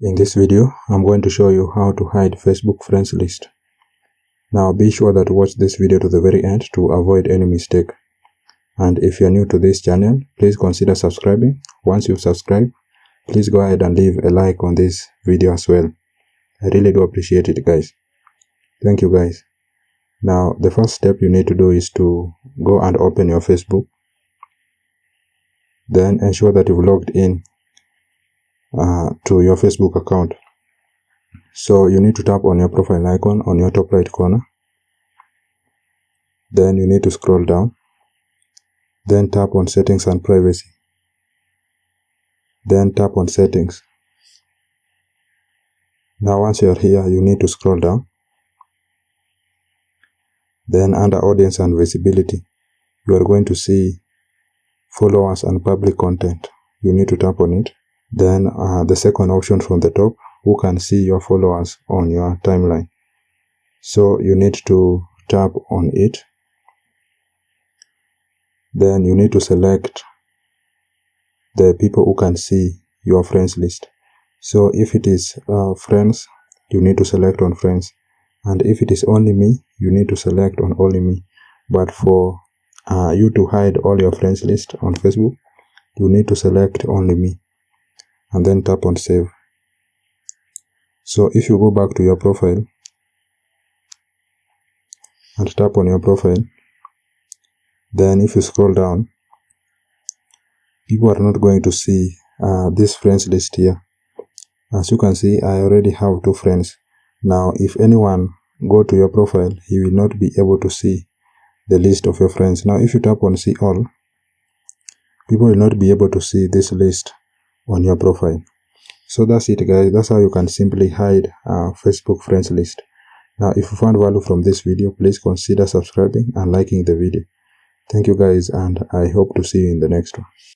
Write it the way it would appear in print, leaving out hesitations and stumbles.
In this video, I'm going to show you how to hide Facebook friends list. Now be sure that you watch this video to the very end to avoid any mistake. And if you're new to this channel, please consider subscribing. Once you've subscribed, please go ahead and leave a like on this video as well. I really do appreciate it, guys. Thank you, guys. Now the first step you need to do is to go and open your Facebook. Then ensure that you've logged in to your Facebook account. So you need to tap on your profile icon on your top right corner. Then you need to scroll down. Then tap on settings and privacy. Then tap on settings. Now once you are here, you need to scroll down. Then under audience and visibility, you are going to see followers and public content. You need to tap on it. Then the second option from the top, who can see your followers on your timeline. So you need to tap on it. Then you need to select the people who can see your friends list. So if it is friends, you need to select on friends. And if it is only me, you need to select on only me. But for you to hide all your friends list on Facebook, you need to select only me. And then tap on save. So if you go back to your profile and tap on your profile, then if you scroll down, people are not going to see this friends list here. As you can see, I already have 2 friends. Now if anyone go to your profile, he will not be able to see the list of your friends. Now if you tap on see all, people will not be able to see this list on your profile. So that's it, guys. That's how you can simply hide Facebook friends list. Now if you found value from this video, please consider subscribing and liking the video. Thank you, guys, and I hope to see you in the next one.